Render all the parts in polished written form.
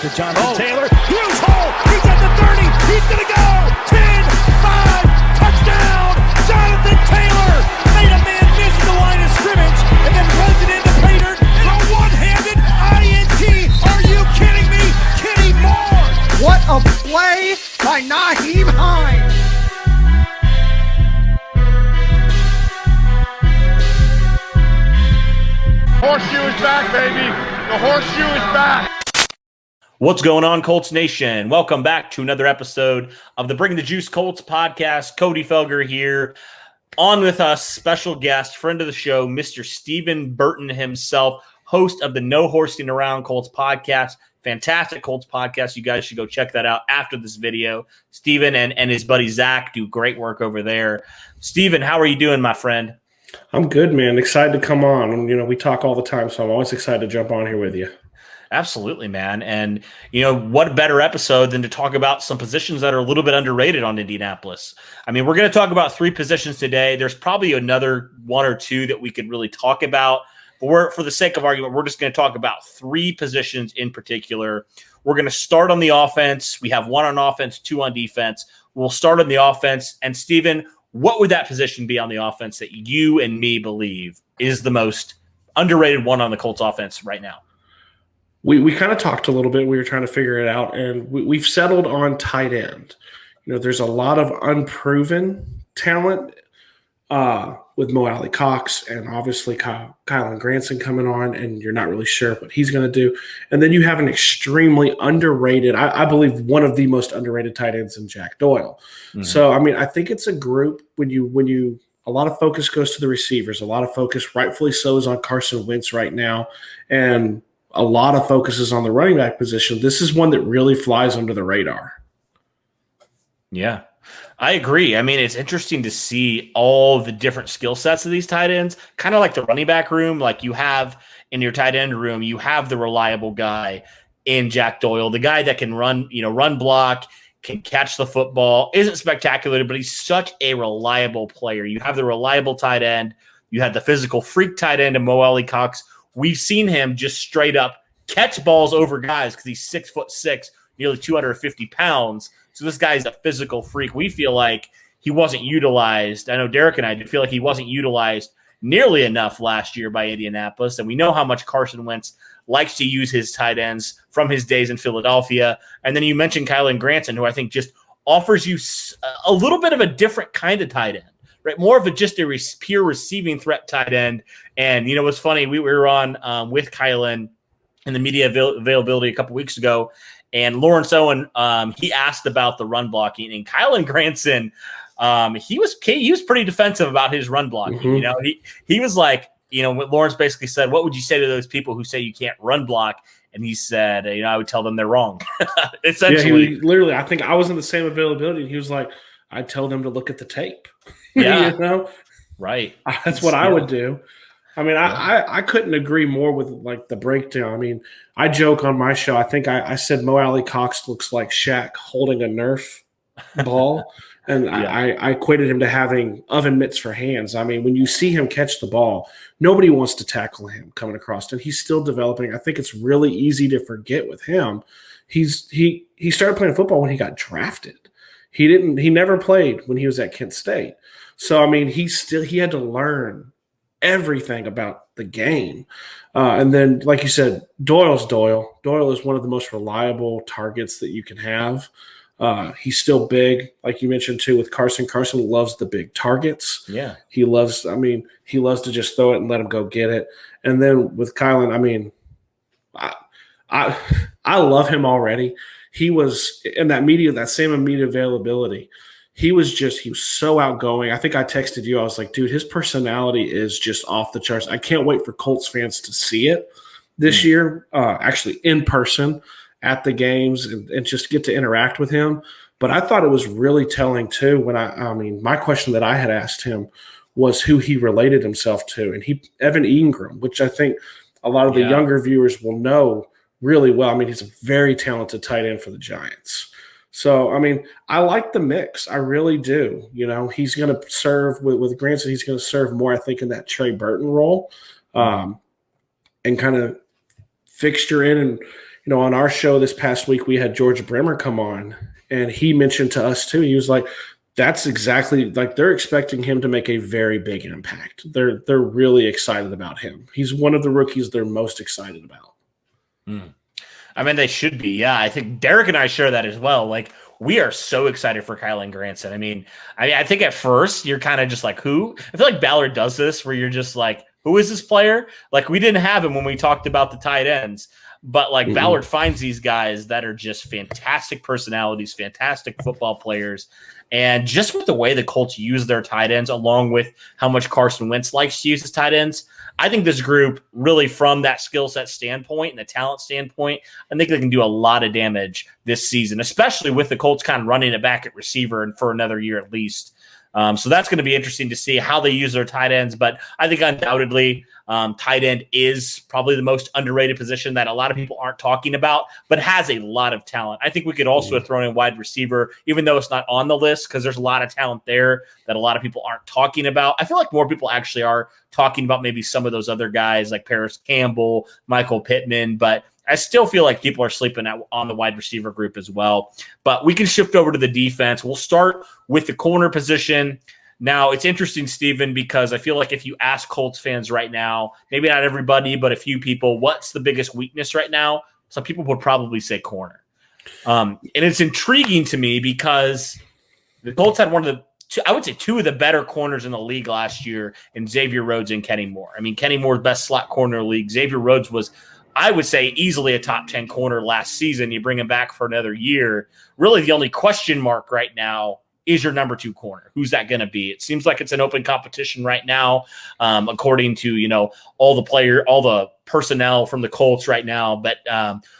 to Jonathan Taylor. Huge hole. He's at the 30. He's going to go. 10, 5, touchdown. Jonathan Taylor made a man miss the line of scrimmage and then runs it into Pater for a one-handed INT. Are you kidding me? Kenny Moore. What a play by Nyheim Hines. Horseshoe is back, baby. The horseshoe is back. What's going on, Colts Nation? Welcome back to another episode of the Bring the Juice Colts podcast. Cody Felger here. On with us, special guest, friend of the show, Mr. Stephen Burton himself, host of the No Horsing Around Colts podcast. Fantastic Colts podcast. You guys should go check that out after this video. Stephen and his buddy Zach do great work over there. Stephen, how are you doing, my friend? I'm good, man. Excited to come on. And, we talk all the time, so I'm always excited to jump on here with you. Absolutely, man. And, what better episode than to talk about some positions that are a little bit underrated on Indianapolis. I mean, we're going to talk about 3 positions today. There's probably another 1 or 2 that we could really talk about. But for the sake of argument, we're just going to talk about 3 positions in particular. We're going to start on the offense. We have 1 on offense, 2 on defense. We'll start on the offense. And, Stephen, what would that position be on the offense that you and me believe is the most underrated one on the Colts offense right now? We kind of talked a little bit. We were trying to figure it out, and we've settled on tight end. There's a lot of unproven talent with Mo Alley Cox and obviously Kylan Granson coming on, and you're not really sure what he's going to do. And then you have an extremely underrated, I believe one of the most underrated tight ends in Jack Doyle. Mm-hmm. So, I think it's a group when you a lot of focus goes to the receivers. A lot of focus, rightfully so, is on Carson Wentz right now. And a lot of focus is on the running back position. This is one that really flies under the radar. Yeah, I agree. It's interesting to see all the different skill sets of these tight ends, kind of like the running back room. Like you have in your tight end room, you have the reliable guy in Jack Doyle, the guy that can run block, can catch the football, isn't spectacular, but he's such a reliable player. You have the reliable tight end. You have the physical freak tight end of Mo Alley Cox. We've seen him just straight up catch balls over guys because he's 6'6", nearly 250 pounds. So this guy's a physical freak. We feel like he wasn't utilized. I know Derek and I did feel like he wasn't utilized nearly enough last year by Indianapolis. And we know how much Carson Wentz likes to use his tight ends from his days in Philadelphia. And then you mentioned Kylan Granson, who I think just offers you a little bit of a different kind of tight end. Right, more of just a pure receiving threat tight end. And, what's funny, we were on with Kylan in the media availability a couple weeks ago, and Lawrence Owen, he asked about the run blocking. And Kylan Granson, he was pretty defensive about his run blocking. Mm-hmm. He was like, what Lawrence basically said, what would you say to those people who say you can't run block? And he said, I would tell them they're wrong. Essentially. Yeah, literally, I think I was in the same availability. And he was like, I'd tell them to look at the tape. Yeah. Right. That's what I would do. I couldn't agree more with like the breakdown. I joke on my show. I think I said Mo Alley Cox looks like Shaq holding a Nerf ball. And yeah. I equated him to having oven mitts for hands. When you see him catch the ball, nobody wants to tackle him coming across. And he's still developing. I think it's really easy to forget with him. He started playing football when he got drafted. He never played when he was at Kent State. So, he had to learn everything about the game. And then, like you said, Doyle's Doyle. Doyle is one of the most reliable targets that you can have. He's still big, like you mentioned, too, with Carson. Carson loves the big targets. Yeah. He loves to just throw it and let him go get it. And then with Kylan, I love him already. He was in that same immediate availability. He was so outgoing. I think I texted you. I was like, dude, his personality is just off the charts. I can't wait for Colts fans to see it this year, actually in person at the games and just get to interact with him. But I thought it was really telling too when my question that I had asked him was who he related himself to. And Evan Ingram, which I think a lot of the younger viewers will know really well. He's a very talented tight end for the Giants. So, I like the mix. I really do. He's going to serve with Granson. He's going to serve more, I think, in that Trey Burton role and kind of fixture in. And on our show this past week, we had George Bremer come on, and he mentioned to us too. He was like, that's exactly like they're expecting him to make a very big impact. They're really excited about him. He's one of the rookies they're most excited about. I mean, they should be. Yeah, I think Derek and I share that as well. Like, we are so excited for Kylan Granson. I mean, I think at first you're kind of just like, who? I feel like Ballard does this where you're just like, who is this player? Like, we didn't have him when we talked about the tight ends. But like Ballard finds these guys that are just fantastic personalities, fantastic football players. And just with the way the Colts use their tight ends, along with how much Carson Wentz likes to use his tight ends, I think this group really, from that skill set standpoint and the talent standpoint, I think they can do a lot of damage this season, especially with the Colts kind of running it back at receiver and for another year at least. So that's going to be interesting to see how they use their tight ends. But I think undoubtedly tight end is probably the most underrated position that a lot of people aren't talking about, but has a lot of talent. I think we could also have thrown in wide receiver, even though it's not on the list, because there's a lot of talent there that a lot of people aren't talking about. I feel like more people actually are talking about maybe some of those other guys like Paris Campbell, Michael Pittman, but I still feel like people are sleeping on the wide receiver group as well. But we can shift over to the defense. We'll start with the corner position. Now, it's interesting, Stephen, because I feel like if you ask Colts fans right now, maybe not everybody, but a few people, what's the biggest weakness right now? Some people would probably say corner. And it's intriguing to me because the Colts had one of the, I would say, two of the better corners in the league last year in Xavier Rhodes and Kenny Moore. I mean, Kenny Moore's best slot corner in the league. Xavier Rhodes was, I would say, easily a top 10 corner last season. You bring him back for another year. Really, the only question mark right now is your number 2 corner. Who's that going to be? It seems like it's an open competition right now, according to, all the personnel from the Colts right now. But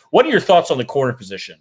what are your thoughts on the corner position?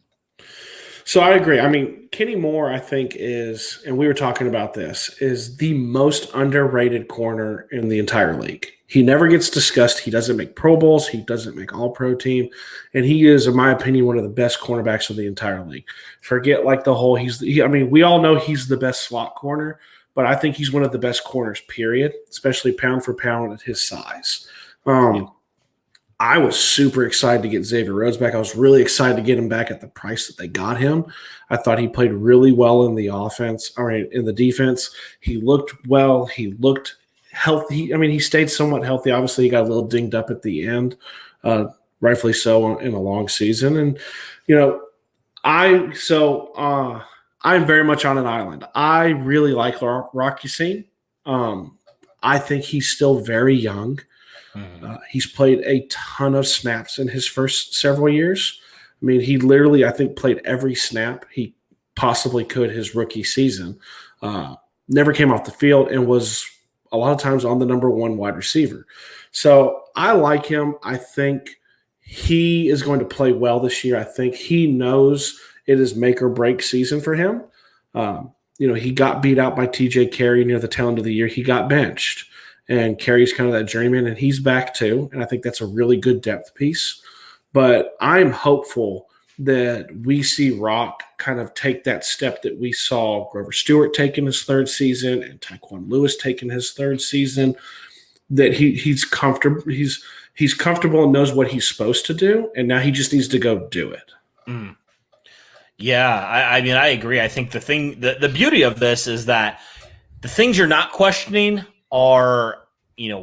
So I agree. I mean, Kenny Moore, I think is, and we were talking about this, is the most underrated corner in the entire league. He never gets discussed. He doesn't make Pro Bowls. He doesn't make All-Pro team. And he is, in my opinion, one of the best cornerbacks of the entire league. Forget like the whole we all know he's the best slot corner, but I think he's one of the best corners, period, especially pound for pound at his size. I was super excited to get Xavier Rhodes back. I was really excited to get him back at the price that they got him. I thought he played really well in the in the defense. He looked well. He looked healthy. I mean, he stayed somewhat healthy. Obviously, he got a little dinged up at the end, rightfully so in a long season. And, I'm very much on an island. I really like Rocky Sin. I think he's still very young. He's played a ton of snaps in his first several years. I mean, he literally, I think, played every snap he possibly could his rookie season. Never came off the field and was a lot of times on the number 1 wide receiver. So I like him. I think he is going to play well this year. I think he knows it is make or break season for him. He got beat out by TJ Carey near the tail end of the year. He got benched. And Carey's kind of that journeyman, and he's back too. And I think that's a really good depth piece. But I'm hopeful that we see Rock kind of take that step that we saw Grover Stewart take in his 3rd season and Tyquan Lewis take in his 3rd season, that he's comfortable. He's comfortable and knows what he's supposed to do, and now he just needs to go do it. Yeah, I mean, I agree. I think the beauty of this is that the things you're not questioning are,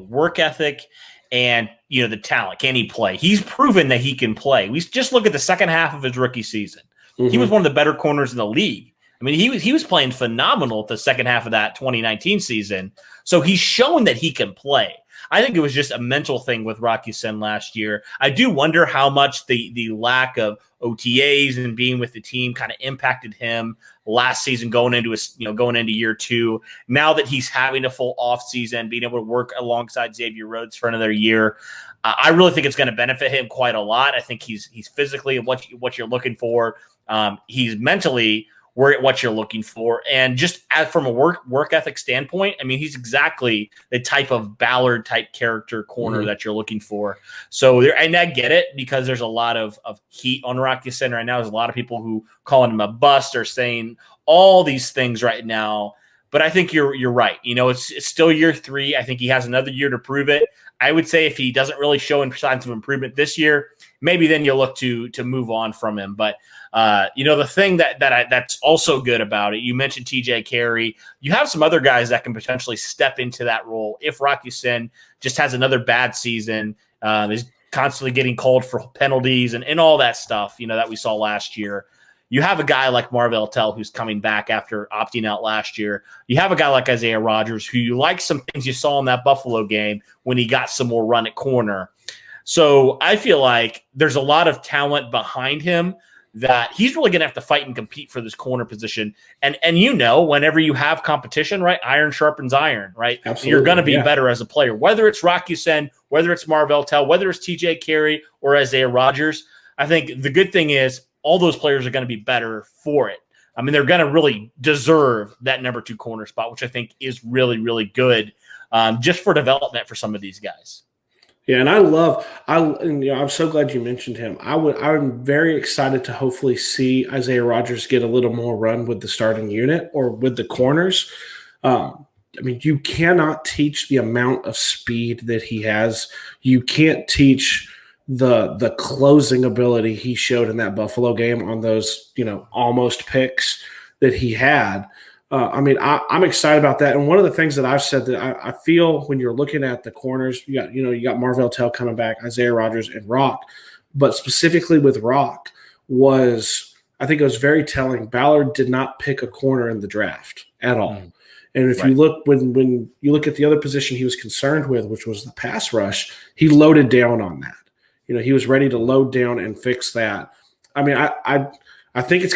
work ethic and, the talent. Can he play? He's proven that he can play. We just look at the second half of his rookie season. He was one of the better corners in the league. I mean, he was playing phenomenal at the second half of that 2019 season. So he's shown that he can play. I think it was just a mental thing with Rocky Sin last year. I do wonder how much the lack of OTAs and being with the team kind of impacted him last season going into year 2. Now that he's having a full off season, being able to work alongside Xavier Rhodes for another year, I really think it's going to benefit him quite a lot. I think he's physically what you're looking for. He's mentally what you're looking for. And just from a work ethic standpoint, I mean, he's exactly the type of Ballard type character corner that you're looking for. So and I get it because there's a lot of heat on Rocky Sin right now. There's a lot of people who calling him a bust or saying all these things right now. But I think you're right. It's still year 3. I think he has another year to prove it. I would say if he doesn't really show signs of improvement this year, maybe then you'll look to move on from him. But the thing that's also good about it, you mentioned TJ Carey. You have some other guys that can potentially step into that role if Rocky Sin just has another bad season, is constantly getting called for penalties and all that stuff, that we saw last year. You have a guy like Marvell Tell who's coming back after opting out last year. You have a guy like Isaiah Rodgers who you like some things you saw in that Buffalo game when he got some more run at corner. So I feel like there's a lot of talent behind him that he's really going to have to fight and compete for this corner position. And whenever you have competition, right, iron sharpens iron, right? Absolutely, you're going to be better as a player, whether it's Rocky Sen, whether it's Marvell Tell, whether it's TJ Carey or Isaiah Rodgers. I think the good thing is all those players are going to be better for it. I mean, they're going to really deserve that number 2 corner spot, which I think is really, really good just for development for some of these guys. Yeah, and I'm so glad you mentioned him. I'm very excited to hopefully see Isaiah Rodgers get a little more run with the starting unit or with the corners. You cannot teach the amount of speed that he has. You can't teach the closing ability he showed in that Buffalo game on those, almost picks that he had. I'm excited about that. And one of the things that I've said that I feel when you're looking at the corners, you got Marvell Tell coming back, Isaiah Rodgers and Rock, but specifically with Rock I think it was very telling. Ballard did not pick a corner in the draft at all. Mm. And if you look, when you look at the other position he was concerned with, which was the pass rush, he loaded down on that. He was ready to load down and fix that. I mean, I think it's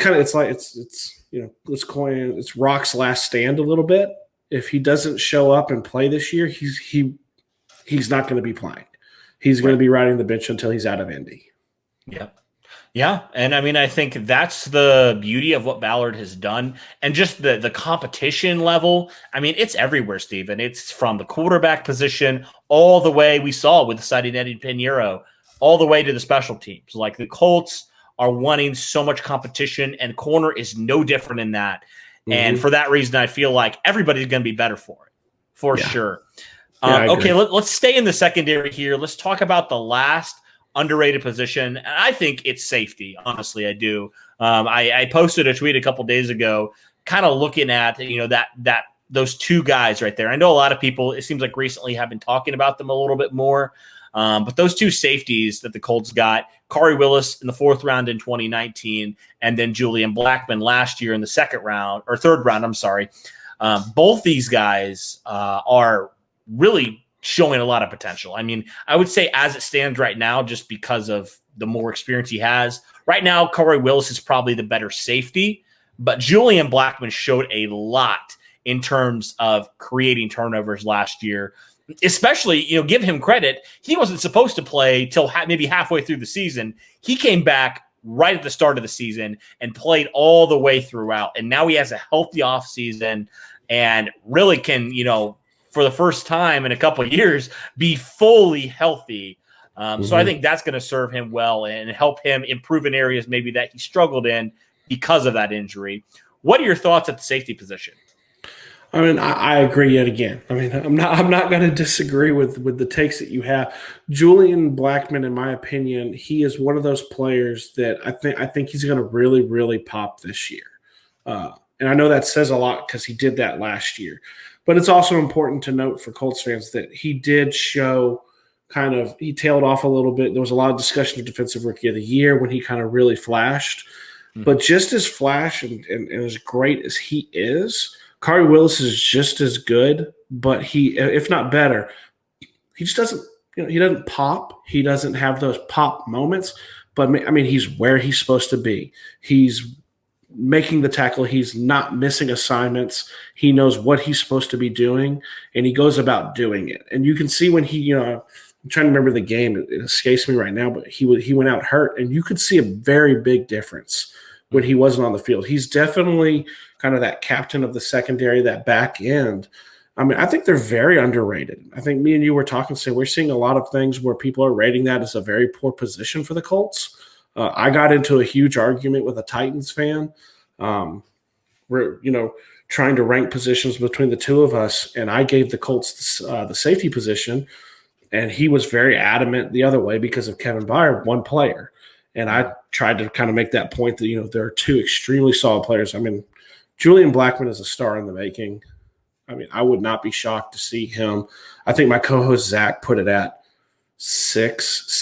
Rock's last stand a little bit. If he doesn't show up and play this year, he's not going to be playing. He's going to be riding the bench until he's out of Indy. Yep. Yeah. And I think that's the beauty of what Ballard has done. And just the competition level. It's everywhere, Stephen. It's from the quarterback position all the way we saw with Sidney Eddie Pinheiro, all the way to the special teams. Like the Colts are wanting so much competition, and corner is no different in that. Mm-hmm. And for that reason, I feel like everybody's going to be better for it, for sure. Okay, let's stay in the secondary here. Let's talk about the last underrated position. And I think it's safety. Honestly, I do. I posted a tweet a couple days ago, kind of looking at that those two guys right there. I know a lot of people, it seems like recently, have been talking about them a little bit more. But those two safeties that the Colts got, Khari Willis in the 4th round in 2019, and then Julian Blackmon last year in the 3rd round, I'm sorry. Both these guys are really showing a lot of potential. I would say as it stands right now, just because of the more experience he has, right now, Khari Willis is probably the better safety, but Julian Blackmon showed a lot in terms of creating turnovers last year. Especially, give him credit. He wasn't supposed to play till maybe halfway through the season. He came back right at the start of the season and played all the way throughout. And now he has a healthy offseason and really can, for the first time in a couple of years, be fully healthy. So I think that's going to serve him well and help him improve in areas maybe that he struggled in because of that injury. What are your thoughts at the safety position? I agree yet again. I'm not going to disagree with the takes that you have. Julian Blackmon, in my opinion, he is one of those players that I think he's going to really, really pop this year. And I know that says a lot because he did that last year. But it's also important to note for Colts fans that he did show he tailed off a little bit. There was a lot of discussion of Defensive Rookie of the Year when he kind of really flashed. Mm-hmm. But just as flash and as great as he is, Khari Willis is just as good, but he, if not better, he just doesn't, he doesn't pop. He doesn't have those pop moments, but he's where he's supposed to be. He's making the tackle. He's not missing assignments. He knows what he's supposed to be doing, and he goes about doing it. And you can see when he, I'm trying to remember the game. It escapes me right now, but he went out hurt, and you could see a very big difference when he wasn't on the field. He's definitely kind of that captain of the secondary, that back end. I think they're very underrated. I think me and you were talking, so we're seeing a lot of things where people are rating that as a very poor position for the Colts. I got into a huge argument with a Titans fan. We're, trying to rank positions between the two of us, and I gave the Colts the safety position. And he was very adamant the other way because of Kevin Byard, one player. And I tried to kind of make that point that, there are two extremely solid players. I mean, Julian Blackmon is a star in the making. I mean, I would not be shocked to see him. I think my co-host Zach put it at six.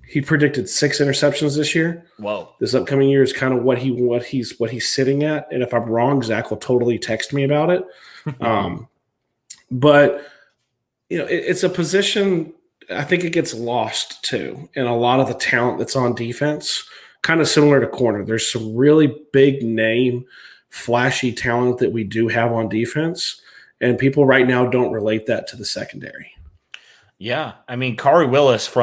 He predicted 6 interceptions this year. Whoa. This upcoming year is kind of what he's sitting at. And if I'm wrong, Zach will totally text me about it. But it's a position. I think it gets lost too, and a lot of the talent that's on defense, kind of similar to corner. There's some really big name, flashy talent that we do have on defense, and people right now don't relate that to the secondary. Yeah, I mean, Kari Willis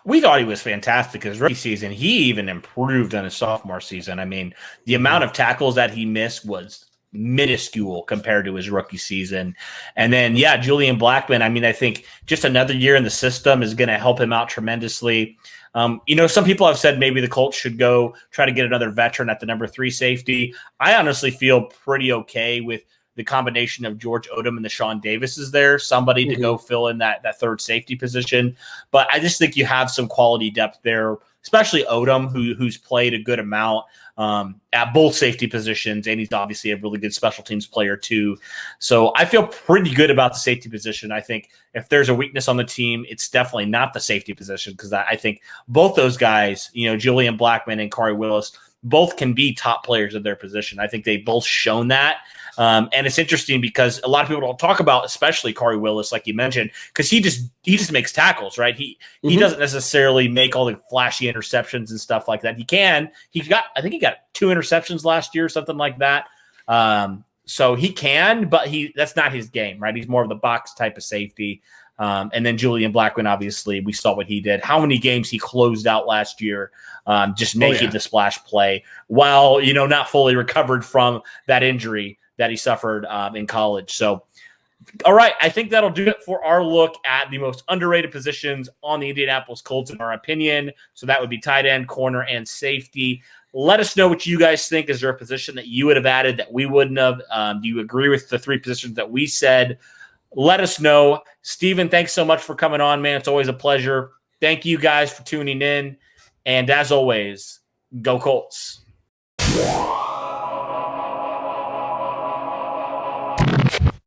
we thought he was fantastic his rookie season. He even improved on his sophomore season. I mean, the amount of tackles that he missed was minuscule compared to his rookie season. And then, Julian Blackmon, I mean, I think just another year in the system is going to help him out tremendously. Some people have said maybe the Colts should go try to get another veteran at the number 3 safety. I honestly feel pretty okay with the combination of George Odom and the Sean Davis is there, somebody to go fill in that third safety position. But I just think you have some quality depth there, especially Odom, who's played a good amount at both safety positions, and he's obviously a really good special teams player too. So I feel pretty good about the safety position. I think if there's a weakness on the team, it's definitely not the safety position, because I think both those guys, Julian Blackmon and Kari Willis, both can be top players of their position. I think they both shown that. And it's interesting because a lot of people don't talk about, especially Kari Willis, like you mentioned, because he just makes tackles, right? He doesn't necessarily make all the flashy interceptions and stuff like that. I think he got 2 interceptions last year, something like that. So he can, but that's not his game, right? He's more of the box type of safety. And then Julian Blackmon, obviously, we saw what he did. How many games he closed out last year, just making the splash play while, not fully recovered from that injury that he suffered in college. So, all right, I think that'll do it for our look at the most underrated positions on the Indianapolis Colts, in our opinion. So that would be tight end, corner, and safety. Let us know what you guys think. Is there a position that you would have added that we wouldn't have? Do you agree with the 3 positions that we said? Let us know. Stephen, thanks so much for coming on, man. It's always a pleasure. Thank you guys for tuning in. And as always, go Colts.